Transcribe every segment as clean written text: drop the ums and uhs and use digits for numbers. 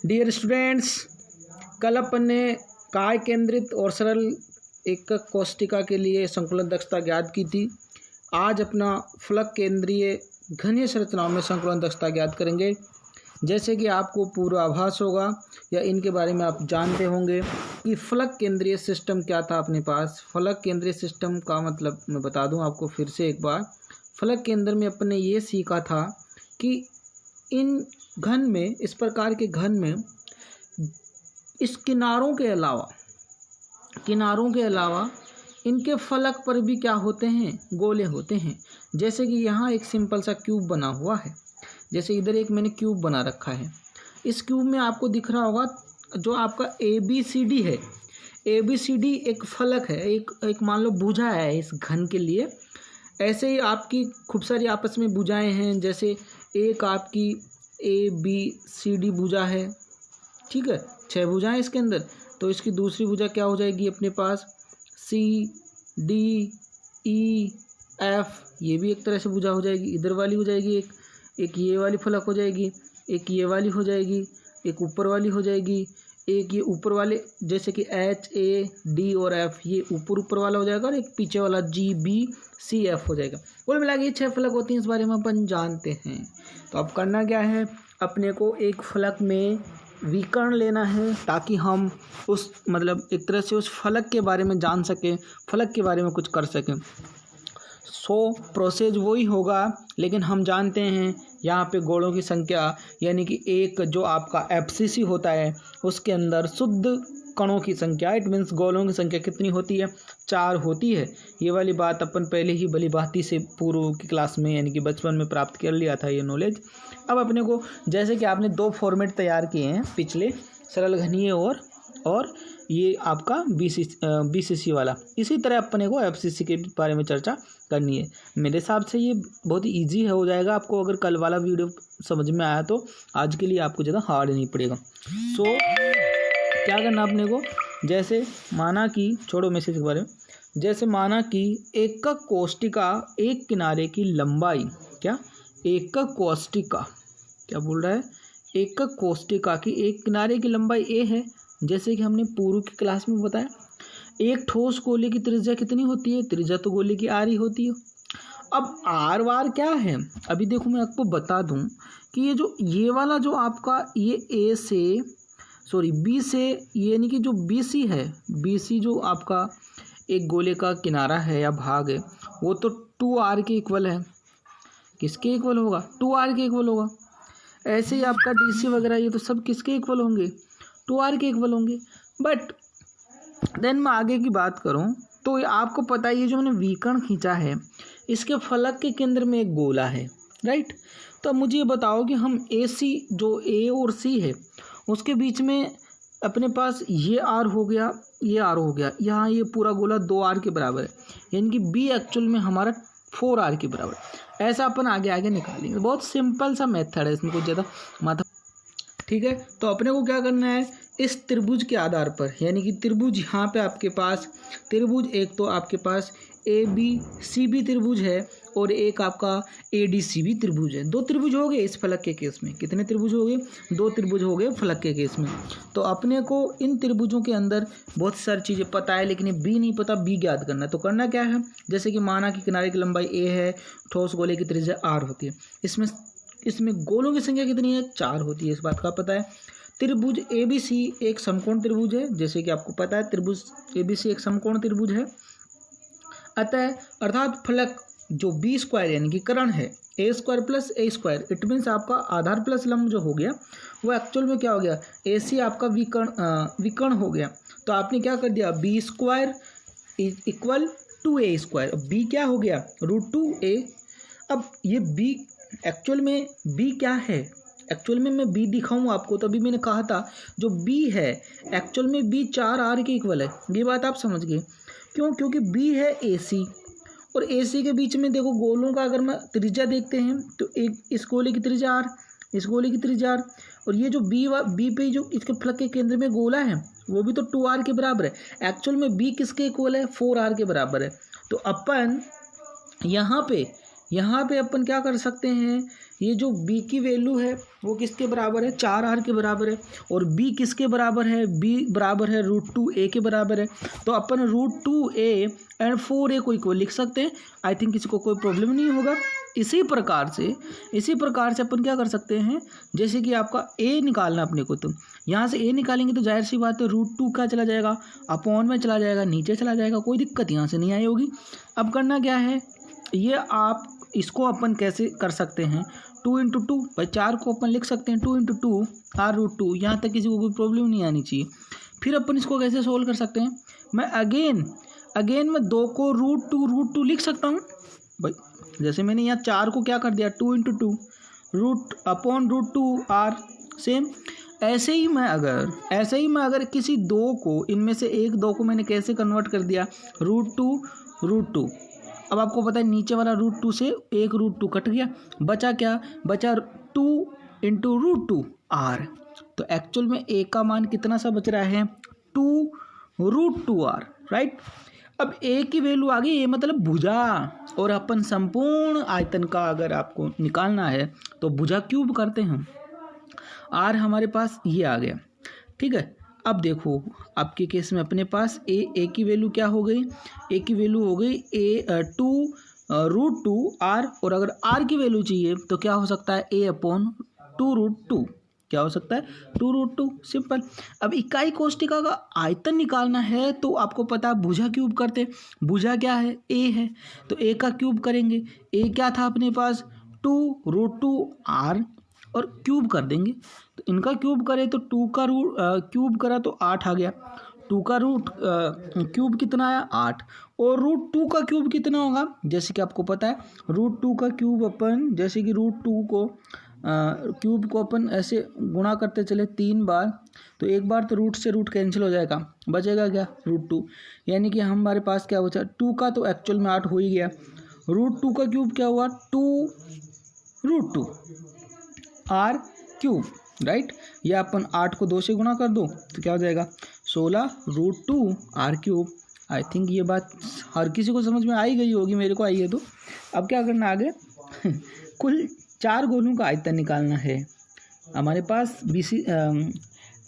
Dear students, कल अपन ने काय केंद्रित और सरल एकक कोष्टिका के लिए संकुलन दक्षता ज्ञात की थी। आज अपना फलक केंद्रीय घनीय संरचनाओं में संकुलन दक्षता ज्ञात करेंगे। जैसे कि आपको पूर्वाभास होगा या इनके बारे में आप जानते होंगे कि फलक केंद्रीय सिस्टम क्या था अपने पास। फलक केंद्रीय सिस्टम का मतलब मैं बता दूं आपको फिर से एक बार। फलक केंद्र में अपन ने ये सीखा था कि इन घन में, इस प्रकार के घन में, इस किनारों के अलावा इनके फलक पर भी क्या होते हैं, गोले होते हैं। जैसे कि यहाँ एक सिंपल सा क्यूब बना हुआ है, जैसे इधर एक मैंने क्यूब बना रखा है। इस क्यूब में आपको दिख रहा होगा जो आपका ABCD है। ABCD एक फलक है, एक मान लो भुजा है इस घन के लिए। ऐसे ही आपकी खूब सारी आपस में भुजाएं हैं, जैसे एक आपकी ABCD भुजा है, ठीक है, 6 भुजाएं इसके अंदर। तो इसकी दूसरी भुजा क्या हो जाएगी अपने पास, CDEF, ये भी एक तरह से भुजा हो जाएगी। इधर वाली हो जाएगी एक ये वाली फलक हो जाएगी, एक ये वाली हो जाएगी, एक ऊपर वाली हो जाएगी, एक ये ऊपर वाले जैसे कि HAD और F, ये ऊपर वाला हो जाएगा, और एक पीछे वाला GBCF हो जाएगा। कुल मिला के ये 6 फलक होती हैं, इस बारे में अपन जानते हैं। तो अब करना क्या है, अपने को एक फलक में विकर्ण लेना है ताकि हम उस मतलब एक तरह से उस फलक के बारे में जान सकें, फलक के बारे में कुछ कर सकें। प्रोसेस वही होगा, लेकिन हम जानते हैं यहाँ पे गोलों की संख्या, यानी कि एक जो आपका FCC होता है उसके अंदर शुद्ध कणों की संख्या, इट मीन्स गोलों की संख्या कितनी होती है, 4 होती है। ये वाली बात अपन पहले ही भली भांति से पूर्व की क्लास में यानी कि बचपन में प्राप्त कर लिया था ये नॉलेज। अब अपने को जैसे कि आपने 2 फॉर्मेट तैयार किए हैं पिछले, सरल घनीय और ये आपका BCC वाला, इसी तरह अपने को FCC के बारे में चर्चा करनी है। मेरे हिसाब से ये बहुत ही ईजी हो जाएगा आपको, अगर कल वाला वीडियो समझ में आया तो आज के लिए आपको ज़्यादा हार्ड नहीं पड़ेगा। क्या करना अपने को, जैसे माना कि छोड़ो मैसेज के बारे में, जैसे माना कि एकक कोष्टिका एक किनारे की लंबाई, क्या एकक कोष्टिका क्या बोल रहा है, एकक कोष्टिका की एक किनारे की लंबाई A है। जैसे कि हमने पूर्व की क्लास में बताया, एक ठोस गोले की त्रिज्या कितनी होती है, त्रिज्या तो गोले की R ही होती है। अब R बार क्या है, अभी देखो मैं आपको बता दूं कि ये वाला जो आपका ये B से यानी कि जो BC है, BC जो आपका एक गोले का किनारा है या भाग है, वो तो 2R के इक्वल है। किसके इक्वल होगा, 2R के इक्वल होगा। ऐसे ही आपका DC वगैरह ये तो सब किसके इक्वल होंगे, 2R के इक्वल होंगे। बट देन मैं आगे की बात करूं तो आपको पता है ये जो मैंने विकर्ण खींचा है इसके फलक के केंद्र में एक गोला है, राइट। तो अब मुझे ये बताओ कि हम AC जो A और C है उसके बीच में अपने पास ये R हो गया, ये R हो गया, यहाँ ये पूरा गोला 2R के बराबर है, यानी कि B एक्चुअल में हमारा 4R के बराबर। ऐसा अपन आगे निकालेंगे, बहुत सिंपल सा मेथड है, इसमें कुछ ज़्यादा माथा, ठीक है। तो अपने को क्या करना है, इस त्रिभुज के आधार पर, यानी कि त्रिभुज यहाँ पे आपके पास त्रिभुज, एक तो आपके पास ABCB त्रिभुज है और एक आपका ADCB त्रिभुज है। 2 त्रिभुज हो गए इस फलक के केस में। कितने त्रिभुज हो गए, 2 त्रिभुज हो गए फलक के केस में। तो अपने को इन त्रिभुजों के अंदर बहुत सारी चीज़ें पता है, लेकिन ये B नहीं पता, B ज्ञात करना है। तो करना क्या है, जैसे कि माना कि किनारे की लंबाई A है, ठोस गोले की त्रिज्या R होती है, इसमें गोलों की संख्या कितनी है, 4 होती है, इस बात का पता है। त्रिभुज ABC एक समकोण त्रिभुज है, जैसे कि आपको पता है त्रिभुज ABC एक समकोण त्रिभुज है। अर्थात फलक जो B² यानी कि कर्ण है, A² + A², इट मीन्स आपका आधार प्लस लंब जो हो गया वो एक्चुअल में क्या हो गया, AC आपका विकर्ण हो गया। तो आपने क्या कर दिया, B² = 2A²। B क्या हो गया, √2A। अब ये B एक्चुअल में B क्या है, एक्चुअल में मैं B दिखाऊं आपको, तभी मैंने कहा था जो B है एक्चुअल में B 4R के इक्वल है। ये बात आप समझ गए, क्यों, क्योंकि B है AC और AC के बीच में देखो गोलों का अगर मैं त्रिज्या देखते हैं तो एक इस गोले की त्रिज्या R, इस गोले की त्रिज्या R, और ये जो B पे जो इसके फलक के केंद्र में गोला है वो भी तो 2R के बराबर है। एक्चुअल में B किसके इक्वल है, 4R के बराबर है। तो अपन यहाँ पे अपन क्या कर सकते हैं, ये जो b की वैल्यू है वो किसके बराबर है, 4r के बराबर है, और b किसके बराबर है, b बराबर है √2a के बराबर है। तो अपन √2a एंड 4a को इक्वल लिख सकते हैं। आई थिंक किसी को कोई प्रॉब्लम नहीं होगा। इसी प्रकार से अपन क्या कर सकते हैं, जैसे कि आपका a निकालना अपने को, तो यहाँ से a निकालेंगे तो जाहिर सी बात है √2 का चला जाएगा, अपॉन में चला जाएगा, नीचे चला जाएगा, कोई दिक्कत यहाँ से नहीं आई होगी। अब करना क्या है, ये आप इसको अपन कैसे कर सकते हैं, 2 × 2 भाई 4 को अपन लिख सकते हैं 2 × 2 r√2, यहाँ तक किसी को कोई प्रॉब्लम नहीं आनी चाहिए। फिर अपन इसको कैसे सोल्व कर सकते हैं, मैं अगेन मैं 2 को √2 लिख सकता हूँ भाई। जैसे मैंने यहाँ 4 को क्या कर दिया 2 × 2 √2 r, सेम ऐसे ही मैं अगर किसी दो को, इनमें से एक दो को मैंने कैसे कन्वर्ट कर दिया √2। अब आपको पता है नीचे वाला √2 से एक √2 कट गया, बचा क्या, बचा 2 × √2 r। तो एक्चुअल में a का मान कितना सा बच रहा है, 2 √2 r, राइट। अब a की वैल्यू आ गई, a मतलब भुजा, और अपन संपूर्ण आयतन का अगर आपको निकालना है तो भुजा क्यूब करते हैं। r हमारे पास ये आ गया, ठीक है। अब देखो आपके केस में अपने पास a की वैल्यू क्या हो गई, a की वैल्यू हो गई 2 √2 r, और अगर r की वैल्यू चाहिए तो क्या हो सकता है, a/2 √2, क्या हो सकता है 2 √2, सिंपल। अब इकाई कोष्टिका का आयतन निकालना है तो आपको पता है भुजा क्यूब करते, भुजा क्या है, a है, तो a का क्यूब करेंगे, a क्या था अपने पास 2 √2 r, और क्यूब कर देंगे। तो इनका क्यूब करें तो 2 का रूट क्यूब करा तो 8 आ गया, 2 का रूट क्यूब कितना आया 8, और √2 का क्यूब कितना होगा, जैसे कि आपको पता है √2 का क्यूब अपन, जैसे कि √2 को क्यूब को अपन ऐसे गुणा करते चले 3 बार, तो एक बार तो रूट से रूट कैंसिल हो जाएगा, बचेगा क्या √2, यानी कि हमारे पास क्या बचा 2 का, तो एक्चुअल में 8 हो ही गया, √2 का क्यूब क्या हुआ 2 √2 r क्यूब, राइट। या अपन 8 को 2 से गुणा कर दो तो क्या हो जाएगा 16 √2 r क्यूब। आई थिंक ये बात हर किसी को समझ में आई गई होगी, मेरे को आई है। तो अब क्या करना आगे कुल 4 गोलों का आयतन निकालना है हमारे पास।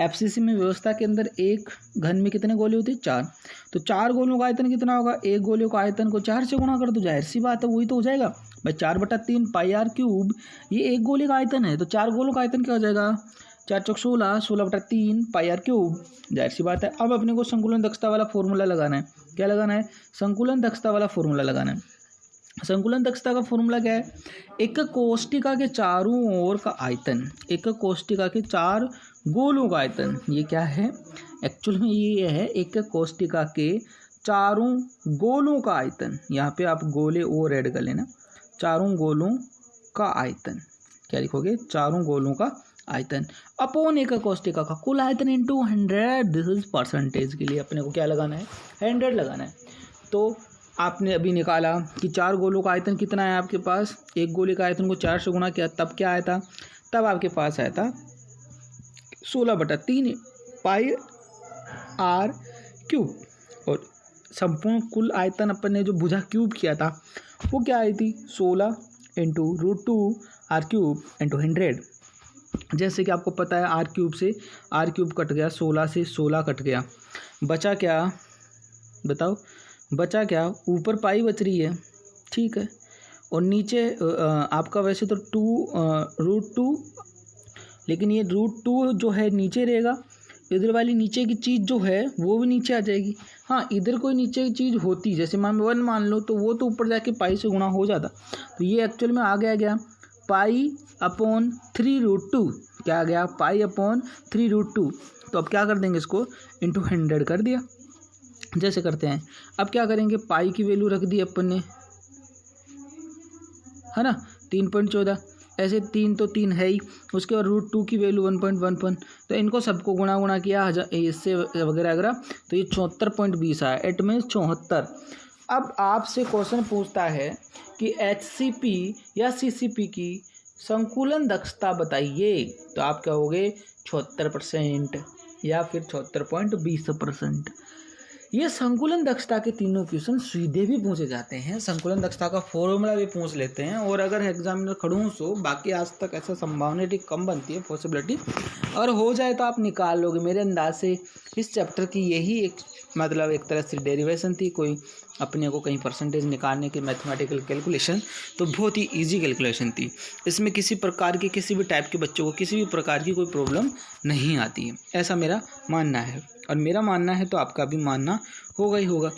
FCC में व्यवस्था के अंदर एक घन में कितने गोले होते हैं 4, तो 4 गोलों का आयतन कितना होगा, एक गोले का आयतन को 4 से गुणा कर दो, जाहिर सी बात है वही तो हो जाएगा भाई 4/3 πr क्यूब, ये एक गोले का आयतन है, तो 4 गोलों का आयतन क्या हो जाएगा 4 × 16 16/3 πr क्यूब, जाहिर सी बात है। अब अपने को संकुलन दक्षता वाला फॉर्मूला लगाना है, क्या लगाना है, संकुलन दक्षता वाला फॉर्मूला लगाना है। संकुलन दक्षता का फॉर्मूला क्या है, एक कोष्टिका के चारों ओर का आयतन, एक कोष्टिका के 4 गोलों का आयतन, ये क्या है एक्चुअल में, ये है एक कोष्टिका के चारों गोलों का आयतन। यहाँ पे आप गोले और ऐड कर लेना, चारों गोलों का आयतन, क्या लिखोगे चारों गोलों का आयतन अपॉन एक कोष्टिका का कुल आयतन इंटू 100, दिस इज परसेंटेज के लिए अपने को क्या लगाना है 100 लगाना है। तो आपने अभी निकाला कि 4 गोलों का आयतन कितना है आपके पास, एक गोले का आयतन को 4 से गुणा किया तब क्या आया था, तब आपके पास आया था 16/3 πr क्यूब, और संपूर्ण कुल आयतन अपन ने जो भुजा क्यूब किया था वो क्या आई थी 16 × √2 r क्यूब × 100। जैसे कि आपको पता है r क्यूब से r क्यूब कट गया, 16 से 16 कट गया, बचा क्या बताओ, बचा क्या, ऊपर पाई बच रही है, ठीक है, और नीचे आपका वैसे तो 2 √2, लेकिन ये √2 जो है नीचे रहेगा, इधर वाली नीचे की चीज़ जो है वो भी नीचे आ जाएगी। हाँ, इधर कोई नीचे की चीज़ होती, जैसे 1 मान लो, तो वो तो ऊपर जाके पाई से गुणा हो जाता, तो ये एक्चुअल में आ गया π/3 √2, क्या आ गया π/3 √2। तो अब क्या कर देंगे, इसको इंटू 100 कर दिया, जैसे करते हैं। अब क्या करेंगे, पाई की वैल्यू रख दी अपन ने, है ना 3.14, ऐसे 3 तो 3 है ही, उसके बाद √2 की वैल्यू 1.11, तो इनको सबको गुणा किया इससे वगैरह वगैरह, तो ये 74.20 आया, इट मीन्स 74। अब आपसे क्वेश्चन पूछता है कि HCP या CCP की संकुलन दक्षता बताइए, तो आप क्या होगे 76% या फिर 76.20%। ये संकुलन दक्षता के तीनों क्वेश्चन सीधे भी पूछे जाते हैं, संकुलन दक्षता का फॉर्मूला भी पूछ लेते हैं, और अगर एग्जामिनर खड़ूस हो, बाकी आज तक ऐसा संभावना कम बनती है, पॉसिबिलिटी, और हो जाए तो आप निकाल लोगे। मेरे अंदाज से इस चैप्टर की यही एक मतलब एक तरह से डेरिवेशन थी, कोई अपने को कहीं परसेंटेज निकालने की मैथमेटिकल कैलकुलेशन, तो बहुत ही इजी कैलकुलेशन थी। इसमें किसी प्रकार के किसी भी टाइप के बच्चों को किसी भी प्रकार की कोई प्रॉब्लम नहीं आती है, ऐसा मेरा मानना है, और मेरा मानना है तो आपका भी मानना होगा ही होगा।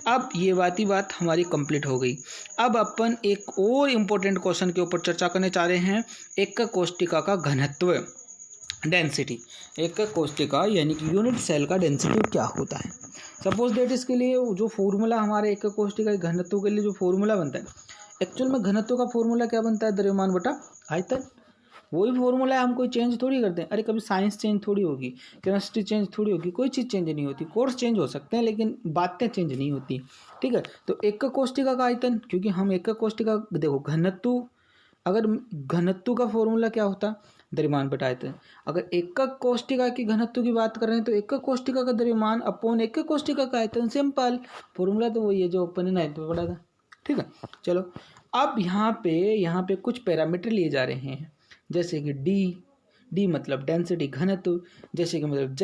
अब ये बात हमारी कंप्लीट हो गई। अब अपन एक और इम्पोर्टेंट क्वेश्चन के ऊपर चर्चा करने चाह रहे हैं, एक कोष्टिका का घनत्व, डेंसिटी। एक कोष्टिका यानी कि यूनिट सेल का डेंसिटी क्या होता है। सपोज डेट इसके लिए जो फॉर्मूला हमारे एक कोष्टिका के घनत्व के लिए जो फॉर्मूला बनता है, एक्चुअल में घनत्व का फॉर्मूला क्या बनता है, द्रव्यमान बटा आयतन। वही फॉर्मूला है, हम कोई चेंज थोड़ी करते हैं। अरे कभी साइंस चेंज थोड़ी होगी, केमिस्ट्री चेंज थोड़ी होगी, कोई चीज़ चेंज नहीं होती। कोर्स चेंज हो सकते हैं लेकिन बातें चेंज नहीं होती, ठीक है। तो एक कोष्टिका का आयतन, क्योंकि हम एक कोष्टिका, देखो घनत्व, अगर घनत्व का फॉर्मूला क्या होता है, द्रव्यमान बटा आयतन। अगर एक कोष्टिका की घनत्व की बात कर रहे हैं तो एक कोष्टिका का द्रव्यमान अपॉन एक कोष्टिका का आयतन, सिंपल फॉर्मूला तो वही है जो अपन ने 9th में पढ़ा था, ठीक है। चलो अब यहाँ पे कुछ पैरामीटर लिए जा रहे हैं, जैसे कि डी मतलब डेंसिटी घनत्व, जैसे कि मतलब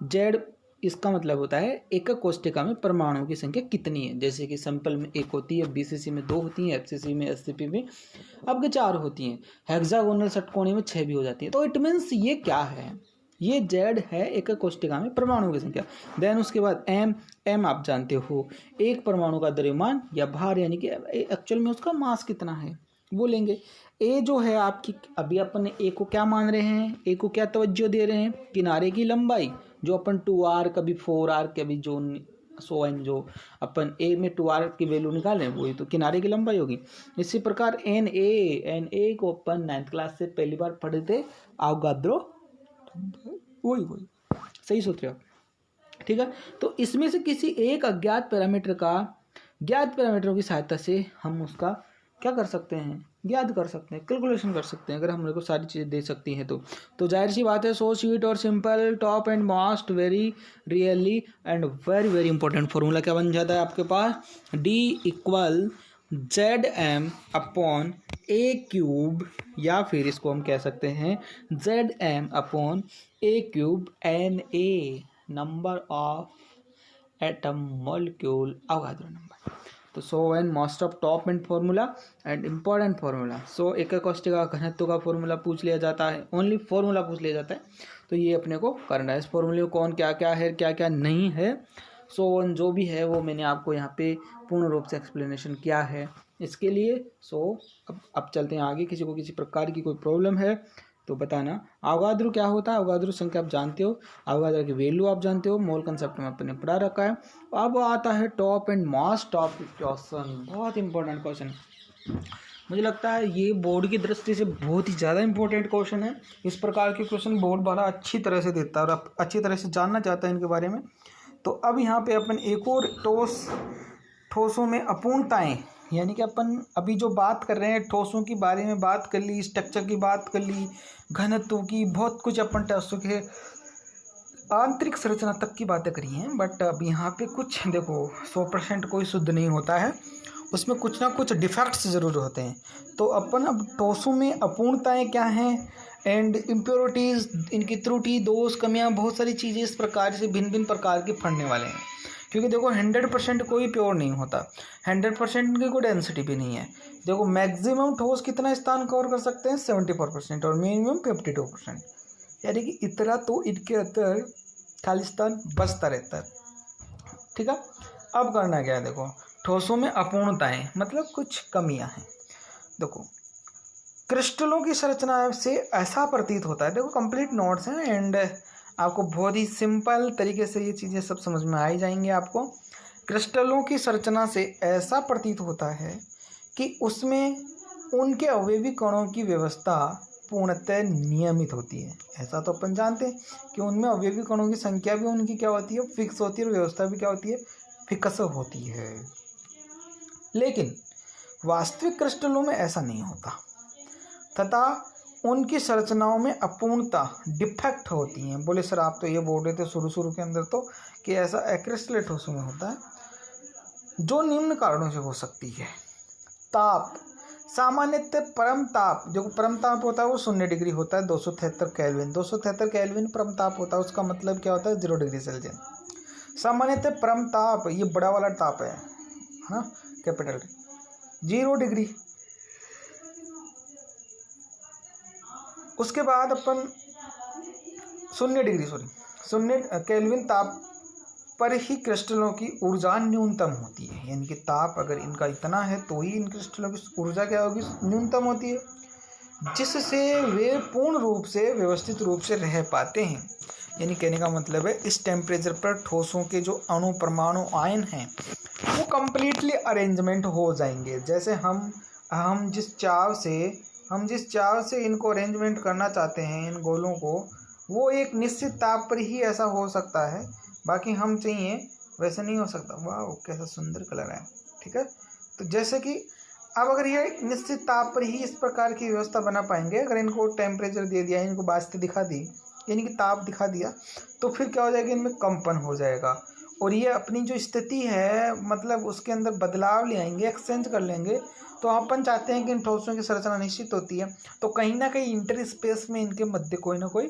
जेड इसका मतलब होता है एक कोष्टिका में परमाणुओं की संख्या कितनी है। जैसे कि सिंपल में 1 होती है, बीसीसी में 2 होती हैं, एफसीसी में, एससीपी में अब के 4 होती हैं, हेक्सागोनल षटकोणीय में 6 भी हो जाती है। तो इट मीन्स ये क्या है, ये जेड है एक कोष्टिका में परमाणुओं की संख्या। देन उसके बाद एम आप जानते हो, एक परमाणु का द्रव्यमान या भार, यानी कि एक्चुअल में उसका मास कितना है वो लेंगे। ए जो है आपकी, अभी अपन ने ए को क्या मान रहे हैं, ए को क्या तवज्जो दे रहे हैं, किनारे की लंबाई, जो अपन 2r कभी 4r कभी जो सो एन, जो अपन ए में 2r की वैल्यू निकालें वही तो किनारे की लंबाई होगी। इसी प्रकार एन ए को अपन 9th क्लास से पहली बार पढ़े थे, आवगाद्रो, वही सही सोच रहे हो, ठीक है। तो इसमें से किसी एक अज्ञात पैरामीटर का, ज्ञात पैरामीटरों की सहायता से हम उसका क्या कर सकते हैं, ज्ञात कर सकते हैं, कैलकुलेशन कर सकते हैं, अगर हम लोग को सारी चीज़ें दे सकती हैं तो जाहिर सी बात है, सो स्वीट और simple, top and most, very really and very very important formula क्या बन जाता है आपके पास, D equal Z M upon A cube, या फिर इसको हम कह सकते हैं Z M upon A cube N A, number of atom molecule, Avogadro number. तो so and most of top and formula and important formula. So एक कोष्टिका घनत्व का फॉर्मूला पूछ लिया जाता है, ओनली फॉर्मूला पूछ लिया जाता है, तो ये अपने को करना है। इस फॉर्मूले को कौन क्या क्या है, क्या क्या नहीं है, सो जो भी है वो मैंने आपको यहाँ पे पूर्ण रूप से एक्सप्लेनेशन किया है इसके लिए। सो अब चलते हैं आगे। किसी को किसी प्रकार की कोई प्रॉब्लम है तो बताना। अवगाद्रो क्या होता है, अवगाद्रो संख्या आप जानते हो, अवगाद्रो की वैल्यू आप जानते हो, मोल कंसेप्ट में अपने पढ़ा रखा है। अब आता है top and most topic question, बहुत इंपॉर्टेंट क्वेश्चन, मुझे लगता है ये बोर्ड की दृष्टि से बहुत ही ज़्यादा इंपॉर्टेंट क्वेश्चन है। इस प्रकार के क्वेश्चन बोर्ड बड़ा अच्छी तरह से देता है और आप अच्छी तरह से जानना चाहता है इनके बारे में। तो अब यहाँ पे अपन एक और ठोसों में अपूर्णताएं, यानी कि अपन अभी जो बात कर रहे हैं ठोसों के बारे में बात कर ली, स्ट्रक्चर की बात कर ली, घनत्व की, बहुत कुछ अपन ठोसों के आंतरिक संरचना तक की बातें करी हैं। बट अब यहाँ पे कुछ देखो 100% कोई शुद्ध नहीं होता है, उसमें कुछ ना कुछ डिफेक्ट्स ज़रूर होते हैं। तो अपन अब ठोसों में अपूर्णताएं क्या हैं एंड इम्प्योरिटीज़, इनकी त्रुटि, दोष, कमियां, बहुत सारी चीज़ें इस प्रकार से भिन्न भिन्न प्रकार के पढ़ने वाले हैं। क्योंकि देखो 100% कोई प्योर नहीं होता, 100% की कोई डेंसिटी भी नहीं है। देखो मैक्सिमम ठोस कितना स्थान कवर कर सकते हैं, 74% और मिनिमम 52%, यानी कि इतना तो इनके अंदर खाली स्थान बचता रहता है, ठीक है। अब करना क्या है, देखो ठोसों में अपूर्णताएं मतलब कुछ कमियां हैं। देखो क्रिस्टलों की संरचना से ऐसा प्रतीत होता है, देखो कंप्लीट नोट्स हैं एंड आपको बहुत ही सिंपल तरीके से ये चीज़ें सब समझ में आ ही जाएंगे आपको। क्रिस्टलों की संरचना से ऐसा प्रतीत होता है कि उसमें उनके अवयवी कणों की व्यवस्था पूर्णतः नियमित होती है। ऐसा तो अपन जानते हैं कि उनमें अवयवी कणों की संख्या भी उनकी क्या होती है, फिक्स होती है, और व्यवस्था भी क्या होती है, फिक्स होती है। लेकिन वास्तविक क्रिस्टलों में ऐसा नहीं होता, तथा उनकी संरचनाओं में अपूर्णता डिफेक्ट होती हैं। बोले सर आप तो ये बोल रहे थे शुरू के अंदर तो कि ऐसा एक्रिस्टल ठोसों में होता है, जो निम्न कारणों से हो सकती है। ताप, सामान्यतः परम ताप, जो परम ताप होता है वो 0 डिग्री होता है, 273 केल्विन। 273 केल्विन परम ताप होता है, उसका मतलब क्या होता है 0 डिग्री सेल्सियस। सामान्यतः परम ताप, ये बड़ा वाला ताप है ना, कैपिटल 0 डिग्री। उसके बाद अपन 0 केल्विन ताप पर ही क्रिस्टलों की ऊर्जा न्यूनतम होती है। यानी कि ताप अगर इनका इतना है तो ही इन क्रिस्टलों की ऊर्जा क्या होगी, न्यूनतम होती है, जिससे वे पूर्ण रूप से व्यवस्थित रूप से रह पाते हैं। यानी कहने का मतलब है इस टेम्परेचर पर ठोसों के जो अणु परमाणु आयन हैं वो कंप्लीटली अरेंजमेंट हो जाएंगे। जैसे हम जिस चाव से इनको अरेंजमेंट करना चाहते हैं इन गोलों को, वो एक निश्चित ताप पर ही ऐसा हो सकता है, बाकी हम चाहिए वैसे नहीं हो सकता। वाह कैसा सुंदर कलर है, ठीक है। तो जैसे कि अब अगर ये निश्चित ताप पर ही इस प्रकार की व्यवस्था बना पाएंगे, अगर इनको टेम्परेचर दे दिया, इनको वास्ते दिखा दी, यानी कि ताप दिखा दिया, तो फिर क्या हो जाएगा, इनमें कंपन हो जाएगा और ये अपनी जो स्थिति है मतलब उसके अंदर बदलाव ले आएंगे, एक्सचेंज कर लेंगे। तो अपन चाहते हैं कि इन ठोसों की संरचना निश्चित होती है, तो कहीं ना कहीं इंटर स्पेस में इनके मध्य कोई ना कोई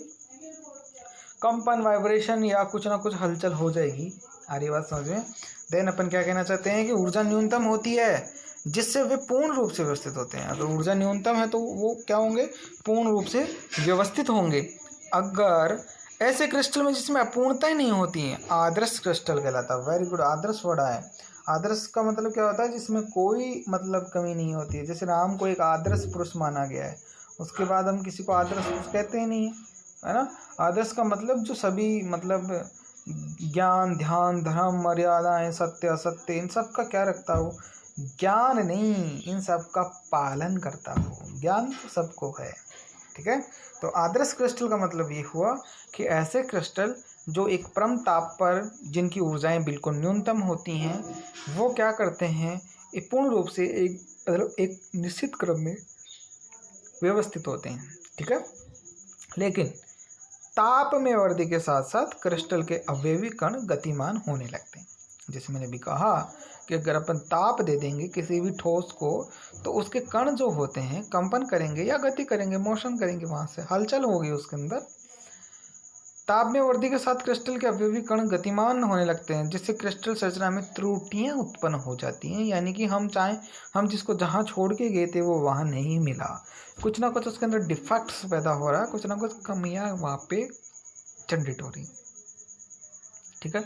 कंपन, वाइब्रेशन या कुछ ना कुछ हलचल हो जाएगी। आ रही बात समझ में। देन अपन क्या कहना चाहते हैं कि ऊर्जा न्यूनतम होती है जिससे वे पूर्ण रूप से व्यवस्थित होते हैं। अगर ऊर्जा न्यूनतम है तो वो क्या होंगे, पूर्ण रूप से व्यवस्थित होंगे। अगर ऐसे क्रिस्टल में जिसमें अपूर्णता ही नहीं होती है, आदर्श क्रिस्टल कहलाता है। वेरी गुड, आदर्श वर्ड है। आदर्श का मतलब क्या होता है, जिसमें कोई मतलब कमी नहीं होती है। जैसे राम को एक आदर्श पुरुष माना गया है, उसके बाद हम किसी को आदर्श पुरुष कहते ही नहीं है ना। आदर्श का मतलब जो सभी मतलब ज्ञान, ध्यान, धर्म, मर्यादाएं, सत्य असत्य, इन सब का क्या रखता हो, ज्ञान नहीं, इन सब का पालन करता हो। ज्ञान तो सबको है, ठीक है। तो आदर्श क्रिस्टल का मतलब ये हुआ कि ऐसे क्रिस्टल जो एक परम ताप पर जिनकी ऊर्जाएं बिल्कुल न्यूनतम होती हैं, वो क्या करते हैं, एक पूर्ण रूप से एक निश्चित क्रम में व्यवस्थित होते हैं, ठीक है। लेकिन ताप में वृद्धि के साथ साथ क्रिस्टल के अवयवी कण गतिमान होने लगते हैं। जैसे मैंने भी कहा कि अगर अपन ताप दे देंगे किसी भी ठोस को, तो उसके कण जो होते हैं कंपन करेंगे या गति करेंगे, मोशन करेंगे, वहां से हलचल होगी उसके अंदर। ताप में वृद्धि के साथ क्रिस्टल के अवयवी कण गतिमान होने लगते हैं, जिससे क्रिस्टल संरचना में त्रुटियां उत्पन्न हो जाती हैं। यानी कि हम जिसको जहां छोड़ के गए थे वो वहां नहीं मिला, कुछ ना कुछ उसके अंदर डिफेक्ट्स पैदा हो रहा है, कुछ ना कुछ कमियां वहां पे जनरेट हो रही, ठीक है।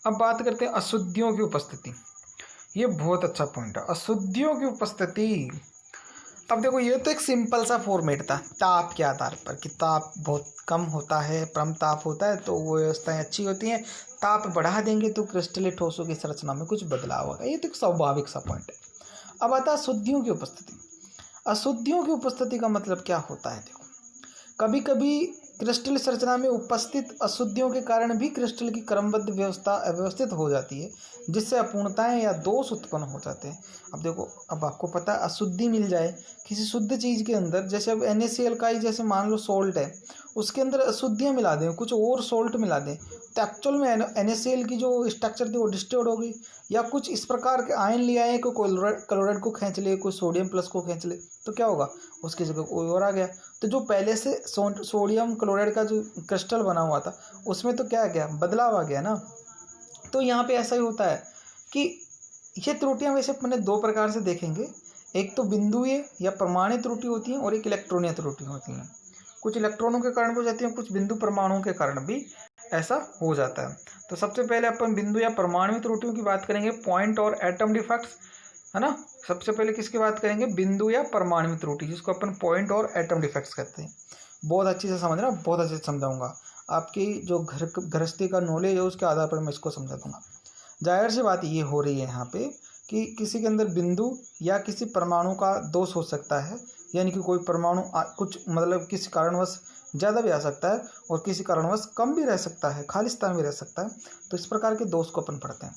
अब बात करते हैं अशुद्धियों की उपस्थिति। ये बहुत अच्छा पॉइंट है, अशुद्धियों की उपस्थिति। अब देखो ये तो एक सिंपल सा फॉर्मेट था ताप के आधार पर कि ताप बहुत कम होता है, परम ताप होता है तो वो व्यवस्थाएं अच्छी होती हैं, ताप बढ़ा देंगे तो क्रिस्टल ठोसों की संरचना में कुछ बदलाव होगा। ये तो एक स्वाभाविक सा पॉइंट है। अब आता है अशुद्धियों की उपस्थिति। अशुद्धियों की उपस्थिति का मतलब क्या होता है, देखो कभी कभी क्रिस्टल संरचना में उपस्थित अशुद्धियों के कारण भी क्रिस्टल की क्रमबद्ध व्यवस्था अव्यवस्थित हो जाती है, जिससे अपूर्णताएं या दोष उत्पन्न हो जाते हैं। अब देखो, अब आपको पता है अशुद्धि मिल जाए किसी शुद्ध चीज़ के अंदर, जैसे अब NaCl का ही जैसे मान लो सोल्ट है, उसके अंदर अशुद्धियाँ मिला दें, कुछ और सोल्ट मिला दें, तो एक्चुअल में NaCl की जो स्ट्रक्चर थी वो डिस्टर्ब हो गई। या कुछ इस प्रकार के आयन ले आए, कोई क्लोराइड को खींच ले, कोई सोडियम प्लस को खींच ले, तो क्या होगा, उसकी जगह कोई और आ गया। तो जो पहले से सोडियम क्लोराइड का जो क्रिस्टल बना हुआ था उसमें तो क्या आ गया, बदलाव आ गया ना। तो यहाँ पे ऐसा ही होता है कि ये त्रुटियां वैसे अपने दो प्रकार से देखेंगे, एक तो बिंदुीय या परमाणु त्रुटि होती है और एक इलेक्ट्रॉनीय त्रुटि होती है। कुछ इलेक्ट्रॉनों के कारण हो जाती है, कुछ बिंदु परमाणुओं के कारण भी ऐसा हो जाता है। तो सबसे पहले अपन बिंदु या परमाणु त्रुटियों की बात करेंगे, पॉइंट और एटम डिफेक्ट्स, है ना। सबसे पहले किसकी बात करेंगे, बिंदु या परमाणु त्रुटि, जिसको अपन पॉइंट और एटम डिफेक्ट्स कहते हैं। बहुत अच्छे से समझना, बहुत अच्छे से समझाऊंगा, आपकी जो गृहस्थी का नॉलेज है उसके आधार पर मैं इसको समझा दूंगा। जाहिर सी बात ये हो रही है यहाँ पे कि किसी के अंदर बिंदु या किसी परमाणु का दोष हो सकता है, यानी कि कोई परमाणु कुछ मतलब किसी कारणवश ज़्यादा भी आ सकता है और किसी कारणवश कम भी रह सकता है, खालिस्तान भी रह सकता है। तो इस प्रकार के दोष को अपन पढ़ते हैं।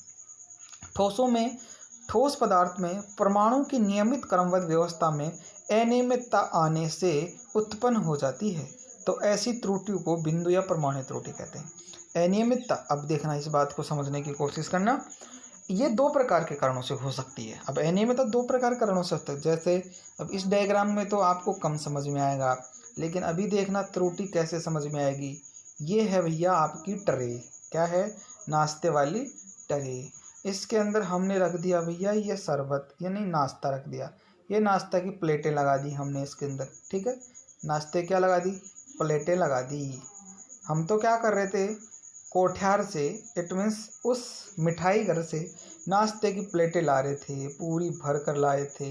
ठोसों में, ठोस पदार्थ में परमाणु की नियमित क्रमबद्ध व्यवस्था में अनियमितता आने से उत्पन्न हो जाती है। तो ऐसी त्रुटि को बिंदु या परमाणु त्रुटि कहते हैं। अनियमितता, अब देखना, इस बात को समझने की कोशिश करना, ये दो प्रकार के कारणों से हो सकती है। अब अनियमितता दो प्रकार के कारणों से होता है। जैसे अब इस डायग्राम में तो आपको कम समझ में आएगा, लेकिन अभी देखना त्रुटि कैसे समझ में आएगी। ये है भैया आपकी ट्रे, क्या है, नाश्ते वाली ट्रे। इसके अंदर हमने रख दिया भैया ये शरबत यानी नाश्ता रख दिया। ये नाश्ता की प्लेटें लगा दी हमने इसके अंदर, ठीक है। नाश्ते क्या लगा दी, प्लेटें लगा दी। हम तो क्या कर रहे थे, कोठियार से, इट मीन्स उस मिठाई घर से नाश्ते की प्लेटें ला रहे थे, पूरी भर कर लाए थे,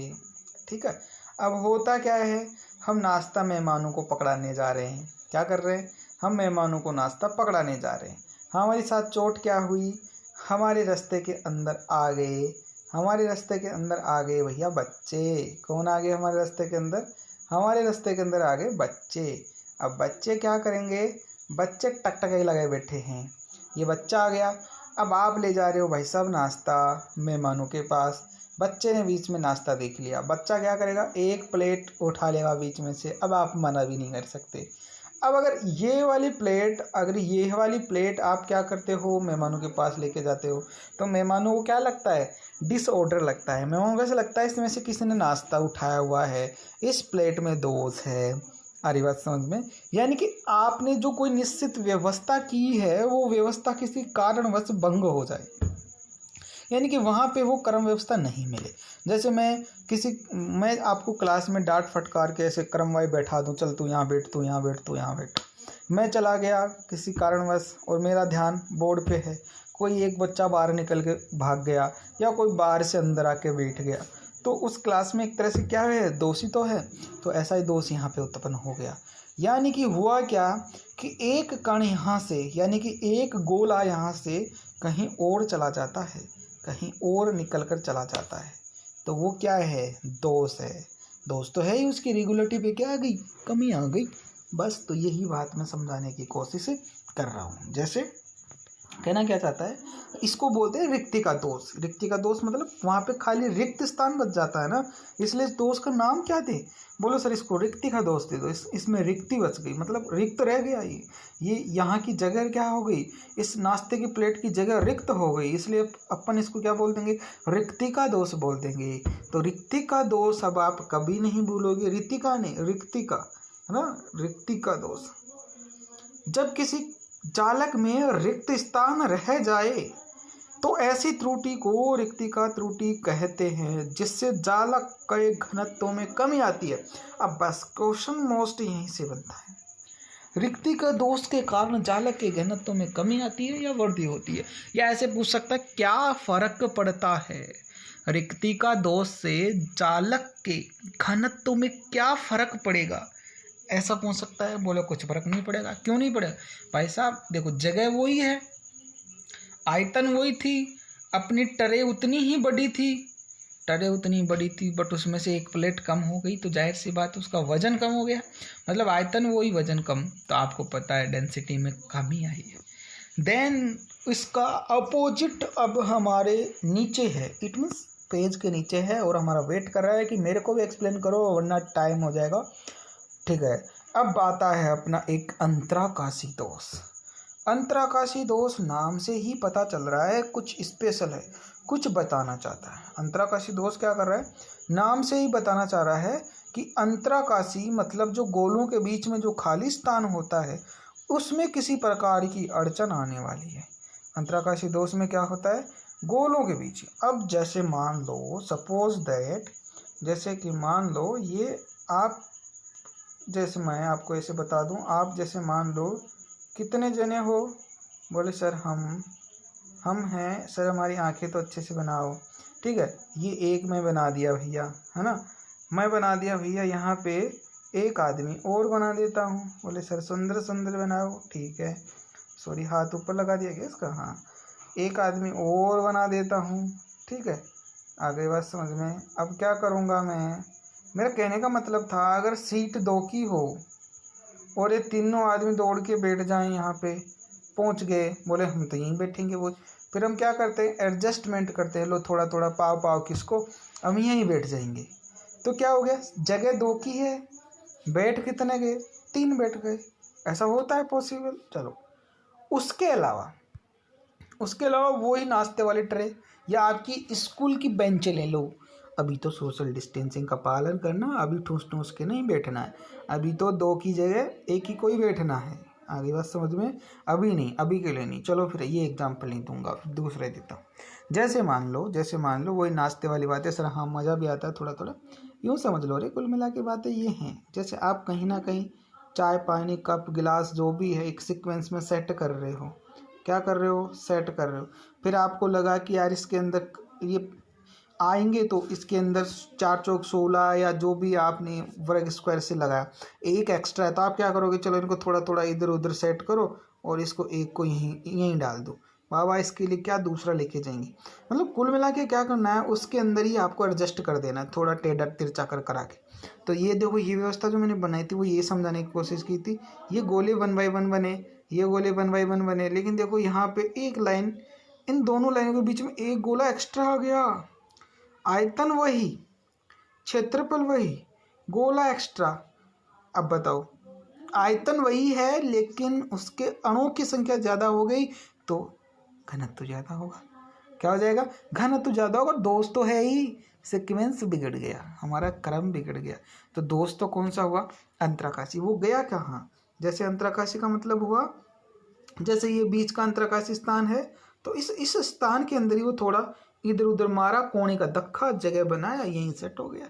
ठीक है। अब होता क्या है, हम नाश्ता मेहमानों को पकड़ाने जा रहे हैं। क्या कर रहे हैं, हम मेहमानों को नाश्ता पकड़ाने जा रहे हैं। हमारे साथ चोट क्या हुई, हमारे रास्ते के अंदर आ गए, हमारे रास्ते के अंदर आ गए भैया बच्चे। कौन आ गए हमारे रास्ते के अंदर, हमारे रास्ते के अंदर आ गए बच्चे। अब बच्चे क्या करेंगे, बच्चे टकटकाई लगाए बैठे हैं। ये बच्चा आ गया, अब आप ले जा रहे हो भाई साहब नाश्ता मेहमानों के पास। बच्चे ने बीच में नाश्ता देख लिया, बच्चा क्या करेगा, एक प्लेट उठा लेगा बीच में से। अब आप मना भी नहीं कर सकते। अब अगर ये वाली प्लेट आप क्या करते हो, मेहमानों के पास लेके जाते हो, तो मेहमानों को क्या लगता है, डिसऑर्डर लगता है। मेहमानों को ऐसा लगता है इसमें से किसी ने नाश्ता उठाया हुआ है, इस प्लेट में दोष है। आ रही बात समझ में। यानी कि आपने जो कोई निश्चित व्यवस्था की है, वो व्यवस्था किसी कारणवश भंग हो जाए, यानी कि वहाँ पे वो कर्म व्यवस्था नहीं मिले। जैसे मैं आपको क्लास में डांट फटकार के ऐसे क्रमवार बैठा दूँ, चल तू यहाँ बैठ, तू यहाँ बैठ, तू यहाँ बैठ। मैं चला गया किसी कारणवश और मेरा ध्यान बोर्ड पे है, कोई एक बच्चा बाहर निकल के भाग गया या कोई बाहर से अंदर आके बैठ गया, तो उस क्लास में एक तरह से क्या है, दोषी तो है। तो ऐसा ही दोष यहाँ पे उत्पन्न हो गया। यानी कि हुआ क्या कि एक कण यहाँ से, यानी कि एक गोला यहाँ से कहीं और चला जाता है, कहीं और निकल कर चला जाता है, तो वो क्या है, दोष है। दोष तो है ही, उसकी रेगुलरिटी पे क्या आ गई, कमी आ गई। बस तो यही बात मैं समझाने की कोशिश कर रहा हूँ। जैसे कहना क्या चाहता है, इसको बोलते हैं रिक्ति का दोष। रिक्ति का दोष मतलब वहाँ पे खाली रिक्त स्थान बच जाता है ना, इसलिए इस दोष का नाम क्या दे, बोलो सर इसको रिक्ति का दोष दे दो। इसमें रिक्ति बच गई, मतलब रिक्त रह गया। ये यहाँ की जगह क्या हो गई, इस नाश्ते की प्लेट की जगह रिक्त हो गई, इसलिए अपन इसको क्या बोल देंगे, रिक्ति का दोष बोल देंगे। तो रिक्ति का दोष अब आप कभी नहीं भूलोगे, रिक्तिका नहीं, रिक्ति का, है ना, रिक्ति का दोष। जब किसी जालक में रिक्त स्थान रह जाए तो ऐसी त्रुटि को रिक्तिका त्रुटि कहते हैं, जिससे जालक के घनत्व में कमी आती है। अब बस क्वेश्चन मोस्ट यहीं से बनता है, रिक्तिका दोष के कारण जालक के घनत्व में कमी आती है या वृद्धि होती है। या ऐसे पूछ सकता है क्या फर्क पड़ता है, रिक्तिका दोष से जालक के घनत्व में क्या फर्क पड़ेगा, ऐसा पूछ सकता है। बोले कुछ फर्क नहीं पड़ेगा। क्यों नहीं पड़ेगा भाई साहब, देखो जगह वही है, आयतन वही थी, अपनी ट्रे उतनी ही बड़ी थी, बट उसमें से एक प्लेट कम हो गई, तो जाहिर सी बात उसका वजन कम हो गया। मतलब आयतन वही, वजन कम, तो आपको पता है डेंसिटी में कमी आई है। देन इसका अपोजिट अब हमारे नीचे है, इट मीन्स पेज के नीचे है, और हमारा वेट कर रहा है कि मेरे को भी एक्सप्लेन करो वरना टाइम हो जाएगा, ठीक है। अब आता है अपना एक अंतराकाशी दोष। अंतराकाशी दोष नाम से ही पता चल रहा है कुछ स्पेशल है, कुछ बताना चाहता है। अंतराकाशी दोष क्या कर रहा है, नाम से ही बताना चाह रहा है कि अंतराकाशी मतलब जो गोलों के बीच में जो खाली स्थान होता है, उसमें किसी प्रकार की अड़चन आने वाली है। अंतराकाशी दोष में क्या होता है, गोलों के बीच। अब जैसे मान लो, सपोज दैट, जैसे कि मान लो ये आप, जैसे मैं आपको ऐसे बता दूं, आप जैसे मान लो कितने जने हो, बोले सर हम हैं सर, हमारी आंखें तो अच्छे से बनाओ, ठीक है। ये एक मैं बना दिया भैया, है ना, मैं बना दिया भैया। यहाँ पे एक आदमी और बना देता हूँ, बोले सर सुंदर सुंदर बनाओ, ठीक है। सॉरी, हाथ ऊपर लगा दिया क्या इसका, हाँ। एक आदमी और बना देता हूँ, ठीक है। आ गई बात समझ में। अब क्या करूँगा मैं, मेरा कहने का मतलब था, अगर सीट 2 की हो और ये तीनों आदमी दौड़ के बैठ जाएं, यहाँ पे पहुँच गए, बोले हम तो यहीं बैठेंगे, वो फिर हम क्या करते हैं, एडजस्टमेंट करते हैं, लो थोड़ा थोड़ा पाव किसको, हम यहीं बैठ जाएंगे। तो क्या हो गया, जगह 2 की है, बैठ कितने गए, 3 बैठ गए। ऐसा होता है पॉसिबल। चलो उसके अलावा वही नाश्ते वाली ट्रे या आपकी स्कूल की बेंचें ले लो। अभी तो सोशल डिस्टेंसिंग का पालन करना, अभी ठूस ठूस के नहीं बैठना है। अभी तो 2 की जगह 1 ही को ही बैठना है। आगे बात समझ में? अभी नहीं, अभी के लिए नहीं। चलो फिर ये एग्जाम्पल नहीं दूंगा, दूसरे देता हूँ। जैसे मान लो वही नाश्ते वाली बातें। सर हाँ, मज़ा भी आता है थोड़ा थोड़ा, यूँ समझ लो रे। कुल मिला के बातें ये हैं, जैसे आप कहीं ना कहीं चाय पानी कप गिलास जो भी है एक सीक्वेंस में सेट कर रहे हो। क्या कर रहे हो? सेट कर रहे हो। फिर आपको लगा कि यार इसके अंदर ये आएंगे तो इसके अंदर 4 चौक 16 या जो भी आपने वर्ग स्क्वायर से लगाया, एक एक्स्ट्रा है तो आप क्या करोगे, चलो इनको थोड़ा थोड़ा इधर उधर सेट करो और इसको एक को यहीं डाल दो। बाबा इसके लिए क्या दूसरा लेके जाएंगे। मतलब कुल मिला के क्या करना है, उसके अंदर ही आपको एडजस्ट कर देना है, थोड़ा टेढ़ा तिरछा कर करा के। तो ये देखो, ये व्यवस्था जो मैंने बनाई थी वो ये समझाने की कोशिश की थी। ये गोले 1 बाई 1 बने, ये गोले 1 बाई 1 बने, लेकिन देखो यहाँ पे एक लाइन, इन दोनों लाइनों के बीच में एक गोला एक्स्ट्रा आ गया। आयतन वही, क्षेत्रफल वही, गोला एक्स्ट्रा। अब बताओ, आयतन वही है लेकिन उसके अणुओं की संख्या ज़्यादा हो गई तो घनत्व ज़्यादा होगा। क्या हो जाएगा? घनत्व ज़्यादा होगा। दोष तो है ही, सीक्वेंस बिगड़ गया, हमारा क्रम बिगड़ गया। तो दोष तो कौन सा हुआ? अंतराकाशी। वो गया कहाँ? जैसे अंतराकाशी का मतलब हुआ, जैसे ये बीच का अंतराकाशी स्थान है तो इस स्थान के अंदर ही वो थोड़ा इधर उधर मारा, कोने का दक्खा जगह बनाया, यहीं सेट हो गया।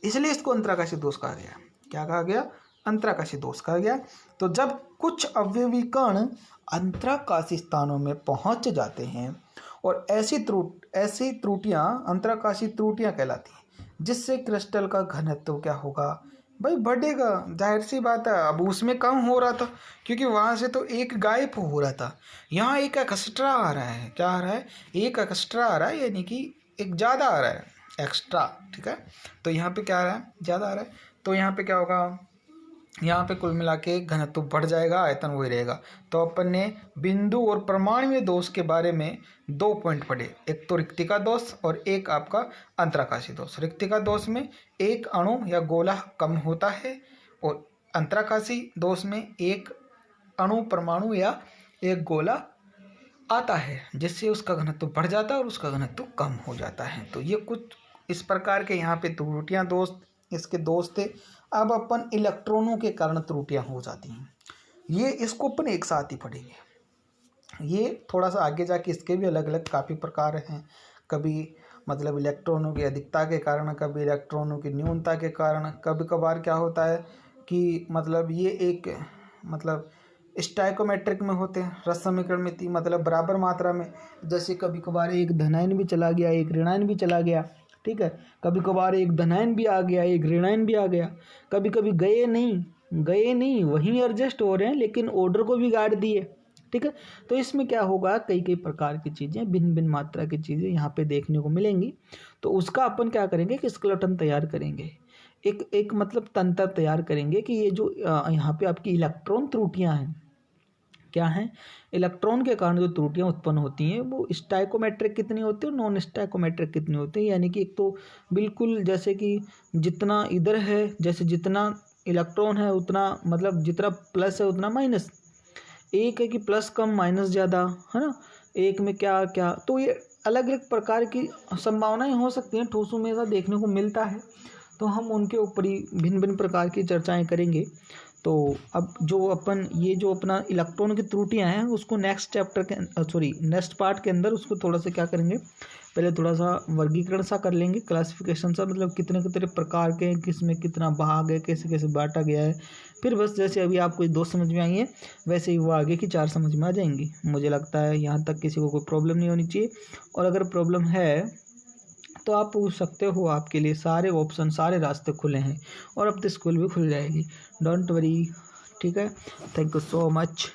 इसलिए इसको अंतराकाशी दोष कहा गया। क्या कहा गया? अंतराकाशी दोष कहा गया। तो जब कुछ अवयवी कण अंतराकाशी स्थानों में पहुंच जाते हैं और ऐसी त्रुटियां अंतराकाशी त्रुटियां कहलाती हैं, जिससे क्रिस्टल का घनत्व क्या होगा भाई? बढ़ेगा। जाहिर सी बात है। अब उसमें कम हो रहा था क्योंकि वहाँ से तो एक गायब हो रहा था, यहाँ एक एक्स्ट्रा आ रहा है। क्या आ रहा है? एक एक्स्ट्रा आ रहा है, यानी कि एक ज़्यादा आ रहा है, एक्स्ट्रा। ठीक है, तो यहाँ पे क्या आ रहा है? ज़्यादा आ रहा है। तो यहाँ पे क्या होगा? यहाँ पे कुल मिला के घनत्व बढ़ जाएगा, आयतन वही रहेगा। तो अपन ने बिंदु और परमाणु दोष के बारे में 2 पॉइंट पढ़े, एक तो रिक्तिका दोष और एक आपका अंतराकाशी दोष। रिक्तिका दोष में एक अणु या गोला कम होता है और अंतराकाशी दोष में एक अणु परमाणु या एक गोला आता है, जिससे उसका घनत्व बढ़ जाता है और उसका घनत्व कम हो जाता है। तो ये कुछ इस प्रकार के यहाँ पे त्रुटियाँ दोष इसके दोष थे। अब अपन इलेक्ट्रॉनों के कारण त्रुटियां हो जाती हैं, ये इसको अपन एक साथ ही पढ़ेंगे। ये थोड़ा सा आगे जाके इसके भी अलग अलग काफ़ी प्रकार हैं। कभी मतलब इलेक्ट्रॉनों की अधिकता के कारण, कभी इलेक्ट्रॉनों की न्यूनता के कारण, कभी कभार क्या होता है कि मतलब ये एक मतलब स्टाइकोमेट्रिक में होते हैं, रस समीकरण में थी, मतलब बराबर मात्रा में। जैसे कभी कभार एक धनायन भी चला गया, एक ऋणायन भी चला गया। ठीक है, कभी कभार एक धनायन भी आ गया, एक ऋणायन भी आ गया। कभी कभी गए नहीं वहीं एडजस्ट हो रहे हैं लेकिन ऑर्डर को भी गाड़ दिए। ठीक है, तो इसमें क्या होगा, कई कई प्रकार की चीज़ें, भिन्न भिन्न मात्रा की चीज़ें यहाँ पे देखने को मिलेंगी। तो उसका अपन क्या करेंगे कि स्केलेटन तैयार करेंगे, एक मतलब तंत्र तैयार करेंगे कि ये जो यहाँ पे आपकी इलेक्ट्रॉन त्रुटियाँ हैं, क्या हैं, इलेक्ट्रॉन के कारण जो त्रुटियां उत्पन्न होती हैं वो स्टाइकोमेट्रिक कितनी होती है और नॉन स्टाइकोमेट्रिक कितनी होती है। यानी कि एक तो बिल्कुल जैसे कि जितना इधर है, जैसे जितना इलेक्ट्रॉन है उतना मतलब जितना प्लस है उतना माइनस। एक है कि प्लस कम माइनस ज़्यादा, है ना। एक में क्या क्या, तो ये अलग अलग प्रकार की संभावनाएं हो सकती हैं, ठोसों में ऐसा देखने को मिलता है। तो हम उनके ऊपर ही भिन्न भिन्न प्रकार की चर्चाएँ करेंगे। तो अब जो अपन ये जो अपना इलेक्ट्रॉन की त्रुटियां हैं उसको नेक्स्ट पार्ट के अंदर उसको थोड़ा सा क्या करेंगे, पहले थोड़ा सा वर्गीकरण सा कर लेंगे, क्लासिफिकेशन सा, मतलब कितने कितने प्रकार के हैं, किस में कितना भाग है, कैसे कैसे बांटा गया है। फिर बस जैसे अभी आपको 2 समझ में आई है वैसे ही वो आगे की 4 समझ में आ जाएंगी। मुझे लगता है यहाँ तक किसी को कोई प्रॉब्लम नहीं होनी चाहिए, और अगर प्रॉब्लम है तो आप पूछ सकते हो। आपके लिए सारे ऑप्शन, सारे रास्ते खुले हैं, और अब तो स्कूल भी खुल जाएगी, डोंट वरी। ठीक है, थैंक यू सो मच।